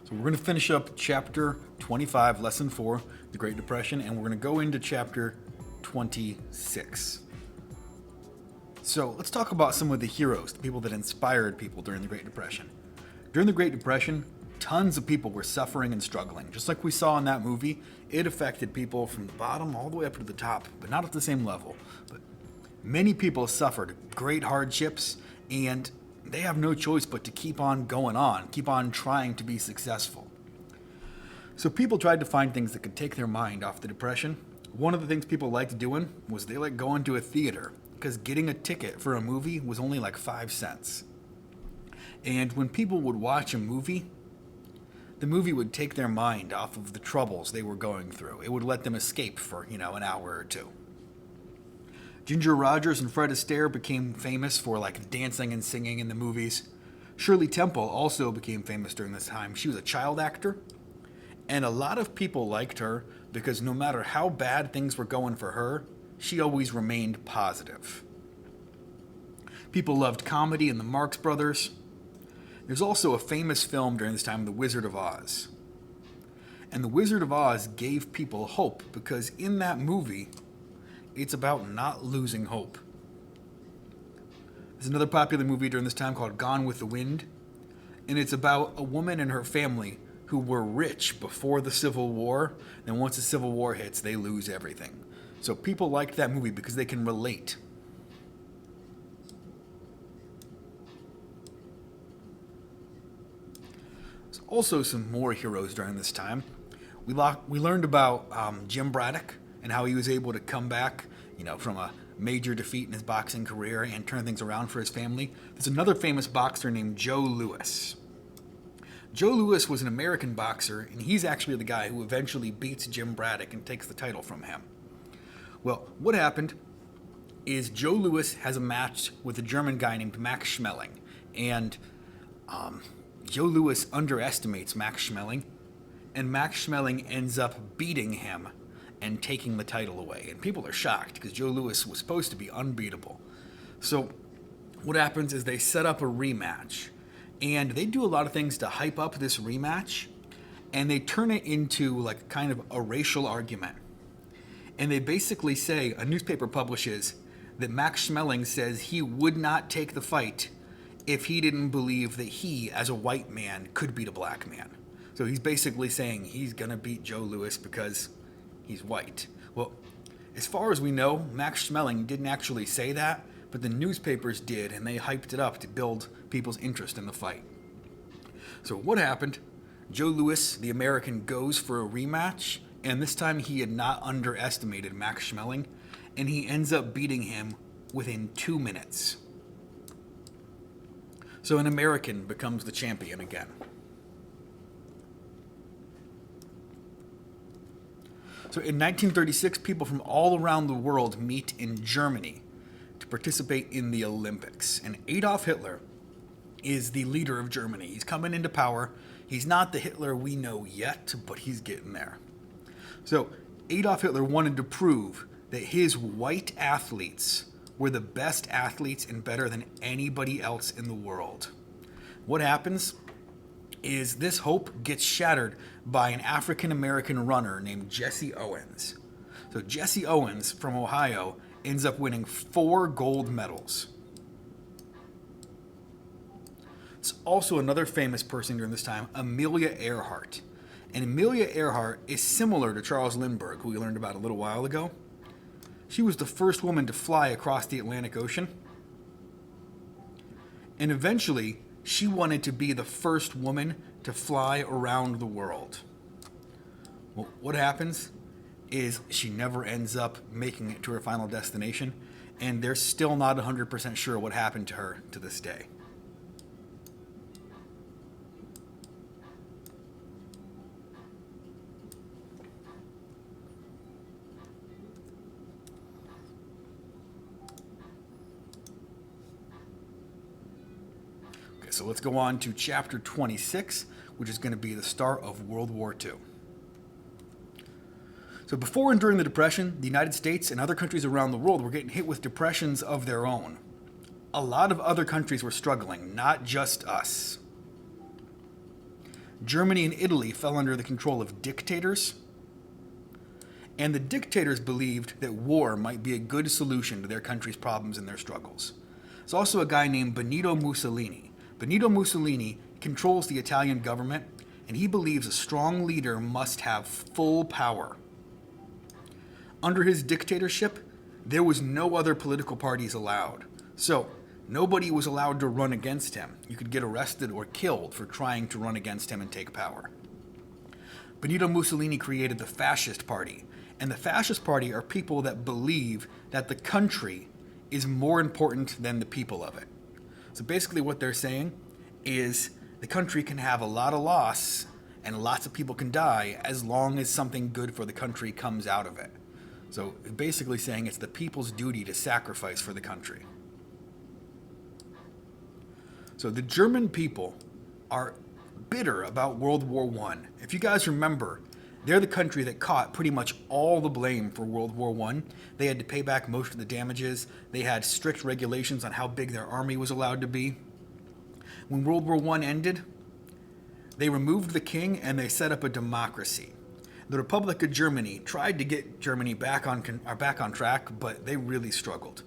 So we're going to finish up chapter 25, lesson 4, the Great Depression, and we're going to go into chapter 26. So let's talk about some of the heroes, the people that inspired people during the Great Depression. During the Great Depression, tons of people were suffering and struggling. Just like we saw in that movie, it affected people from the bottom all the way up to the top, but not at the same level. But many people suffered great hardships, and they have no choice but to keep on going on, keep on trying to be successful. So people tried to find things that could take their mind off the depression. One of the things people liked doing was they liked going to a theater, because getting a ticket for a movie was only like 5 cents. And when people would watch a movie, the movie would take their mind off of the troubles they were going through. It would let them escape for, an hour or two. Ginger Rogers and Fred Astaire became famous for dancing and singing in the movies. Shirley Temple also became famous during this time. She was a child actor, and a lot of people liked her because no matter how bad things were going for her, she always remained positive. People loved comedy and the Marx Brothers. There's also a famous film during this time, The Wizard of Oz. And The Wizard of Oz gave people hope because in that movie, it's about not losing hope. There's another popular movie during this time called Gone with the Wind, and it's about a woman and her family who were rich before the Civil War, and once the Civil War hits, they lose everything. So people liked that movie because they can relate. There's also some more heroes during this time. We learned about Jim Braddock and how he was able to come back, from a major defeat in his boxing career and turn things around for his family. There's another famous boxer named Joe Louis. Joe Louis was an American boxer, and he's actually the guy who eventually beats Jim Braddock and takes the title from him. Well, what happened is Joe Louis has a match with a German guy named Max Schmeling, and Joe Louis underestimates Max Schmeling, and Max Schmeling ends up beating him and taking the title away. And people are shocked because Joe Louis was supposed to be unbeatable. So what happens is they set up a rematch, and they do a lot of things to hype up this rematch, and they turn it into kind of a racial argument. And they basically say, a newspaper publishes that Max Schmeling says he would not take the fight if he didn't believe that he, as a white man, could beat a black man. So he's basically saying he's going to beat Joe Louis because he's white. Well, as far as we know, Max Schmeling didn't actually say that, but the newspapers did, and they hyped it up to build people's interest in the fight. So what happened? Joe Louis, the American, goes for a rematch, and this time he had not underestimated Max Schmeling, and he ends up beating him within 2 minutes. So an American becomes the champion again. So in 1936, people from all around the world meet in Germany to participate in the Olympics. And Adolf Hitler is the leader of Germany. He's coming into power. He's not the Hitler we know yet, but he's getting there. So Adolf Hitler wanted to prove that his white athletes were the best athletes and better than anybody else in the world. What happens is this hope gets shattered by an African-American runner named Jesse Owens. So Jesse Owens from Ohio ends up winning 4 gold medals. It's also another famous person during this time, Amelia Earhart. And Amelia Earhart is similar to Charles Lindbergh, who we learned about a little while ago. She was the first woman to fly across the Atlantic Ocean. And eventually, she wanted to be the first woman to fly around the world. Well, what happens is she never ends up making it to her final destination, and they're still not 100% sure what happened to her to this day. So let's go on to chapter 26, which is going to be the start of World War II. So before and during the Depression, the United States and other countries around the world were getting hit with depressions of their own. A lot of other countries were struggling, not just us. Germany and Italy fell under the control of dictators, and the dictators believed that war might be a good solution to their country's problems and their struggles. There's also a guy named Benito Mussolini. Benito Mussolini controls the Italian government, and he believes a strong leader must have full power. Under his dictatorship, there was no other political parties allowed. So, nobody was allowed to run against him. You could get arrested or killed for trying to run against him and take power. Benito Mussolini created the Fascist Party, and the Fascist Party are people that believe that the country is more important than the people of it. So basically what they're saying is the country can have a lot of loss and lots of people can die as long as something good for the country comes out of it. So basically saying it's the people's duty to sacrifice for the country. So the German people are bitter about World War I. If you guys remember, they're the country that caught pretty much all the blame for World War I. They had to pay back most of the damages. They had strict regulations on how big their army was allowed to be. When World War I ended, they removed the king and they set up a democracy. The Republic of Germany tried to get Germany back on track, but they really struggled.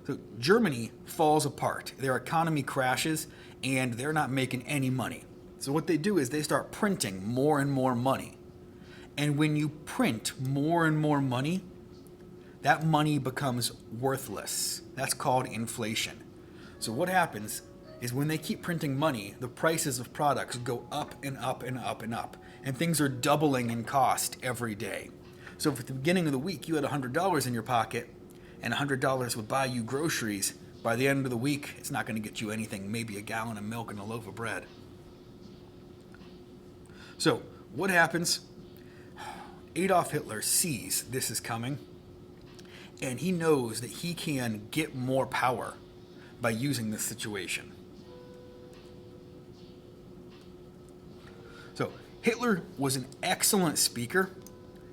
So Germany falls apart. Their economy crashes, and they're not making any money. So what they do is they start printing more and more money. And when you print more and more money, that money becomes worthless. That's called inflation. So what happens is when they keep printing money, the prices of products go up and up and up and up. And things are doubling in cost every day. So if at the beginning of the week you had $100 in your pocket, and $100 would buy you groceries, by the end of the week, it's not going to get you anything, maybe a gallon of milk and a loaf of bread. So, what happens? Adolf Hitler sees this is coming, and he knows that he can get more power by using this situation. So, Hitler was an excellent speaker.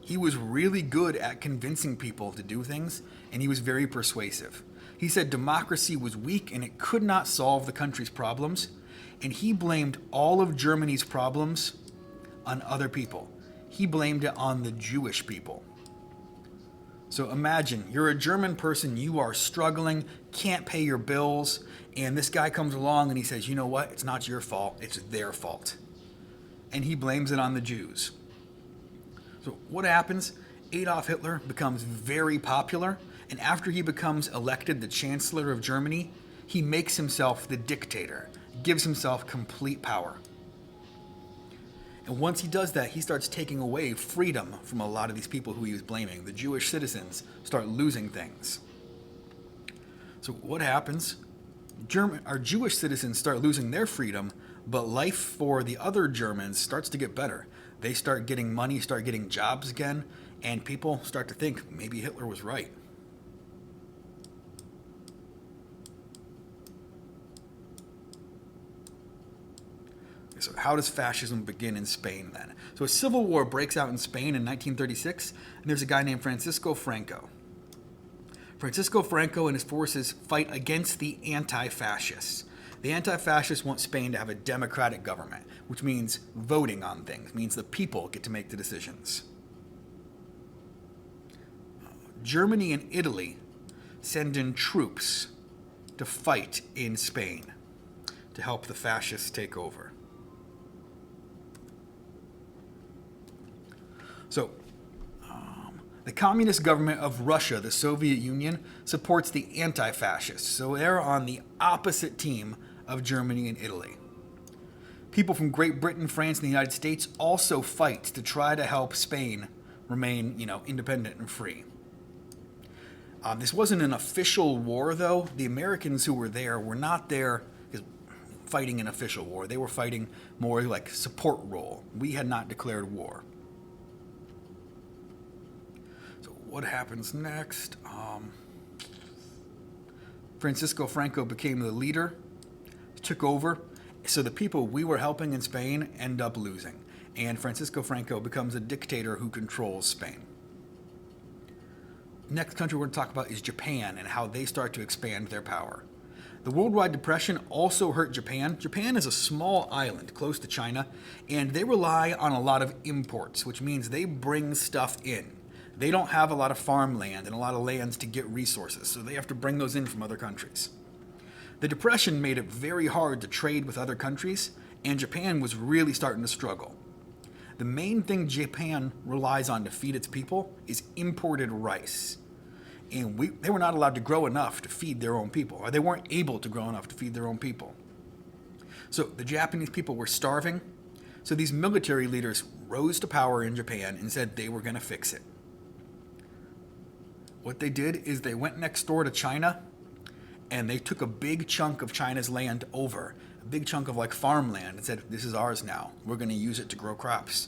He was really good at convincing people to do things, and he was very persuasive. He said democracy was weak and it could not solve the country's problems, and he blamed all of Germany's problems on other people. He blamed it on the Jewish people. So imagine, you're a German person, you are struggling, can't pay your bills, and this guy comes along and he says, you know what, it's not your fault, it's their fault. And he blames it on the Jews. So what happens? Adolf Hitler becomes very popular, and after he becomes elected the Chancellor of Germany, he makes himself the dictator, gives himself complete power. And once he does that, he starts taking away freedom from a lot of these people who he was blaming. The Jewish citizens start losing things. So what happens? Our Jewish citizens start losing their freedom, but life for the other Germans starts to get better. They start getting money, start getting jobs again, and people start to think maybe Hitler was right. So how does fascism begin in Spain then? So a civil war breaks out in Spain in 1936, and there's a guy named Francisco Franco. Francisco Franco and his forces fight against the anti-fascists. The anti-fascists want Spain to have a democratic government, which means voting on things, means the people get to make the decisions. Germany and Italy send in troops to fight in Spain to help the fascists take over. So, the communist government of Russia, the Soviet Union, supports the anti-fascists. So they're on the opposite team of Germany and Italy. People from Great Britain, France, and the United States also fight to try to help Spain remain, independent and free. This wasn't an official war, though. The Americans who were there were not there fighting an official war. They were fighting more like support role. We had not declared war. So what happens next? Francisco Franco became the leader, took over. So the people we were helping in Spain end up losing. And Francisco Franco becomes a dictator who controls Spain. Next country we're going to talk about is Japan and how they start to expand their power. The worldwide depression also hurt Japan. Japan is a small island close to China, and they rely on a lot of imports, which means they bring stuff in. They don't have a lot of farmland and a lot of lands to get resources, so they have to bring those in from other countries. The depression made it very hard to trade with other countries, and Japan was really starting to struggle. The main thing Japan relies on to feed its people is imported rice. And they were not allowed to grow enough to feed their own people, or they weren't able to grow enough to feed their own people. So the Japanese people were starving, so these military leaders rose to power in Japan and said they were going to fix it. What they did is they went next door to China, and they took a big chunk of China's land over, a big chunk of like farmland, and said, this is ours now. We're going to use it to grow crops.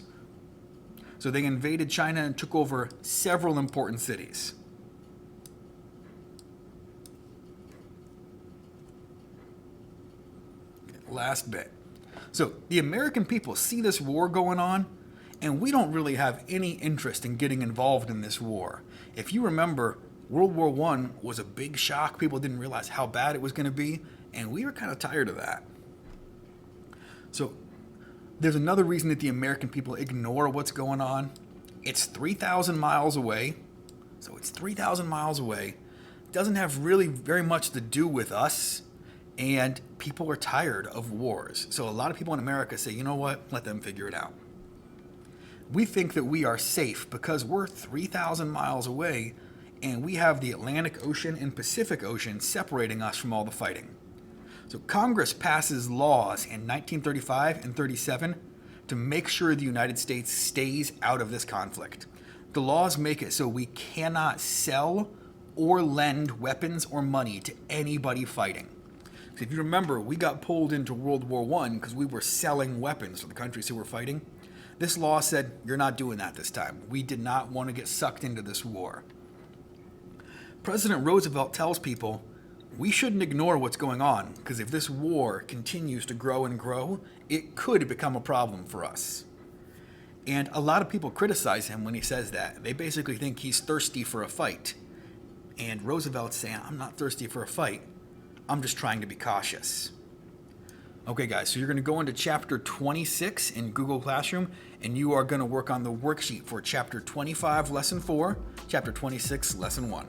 So they invaded China and took over several important cities. Last bit. So the American people see this war going on, and we don't really have any interest in getting involved in this war. If you remember, World War I was a big shock. People didn't realize how bad it was going to be, and we were kind of tired of that. So there's another reason that the American people ignore what's going on. It's 3,000 miles away. So it's 3,000 miles away. It doesn't have really very much to do with us. And people are tired of wars. So a lot of people in America say, you know what, let them figure it out. We think that we are safe because we're 3,000 miles away and we have the Atlantic Ocean and Pacific Ocean separating us from all the fighting. So Congress passes laws in 1935 and 37 to make sure the United States stays out of this conflict. The laws make it so we cannot sell or lend weapons or money to anybody fighting. So if you remember, we got pulled into World War I because we were selling weapons to the countries who were fighting. This law said, you're not doing that this time. We did not want to get sucked into this war. President Roosevelt tells people, we shouldn't ignore what's going on, because if this war continues to grow and grow, it could become a problem for us. And a lot of people criticize him when he says that. They basically think he's thirsty for a fight. And Roosevelt's saying, I'm not thirsty for a fight. I'm just trying to be cautious. Okay, guys, so you're going to go into chapter 26 in Google Classroom, and you are going to work on the worksheet for chapter 25, lesson 4, chapter 26, lesson 1.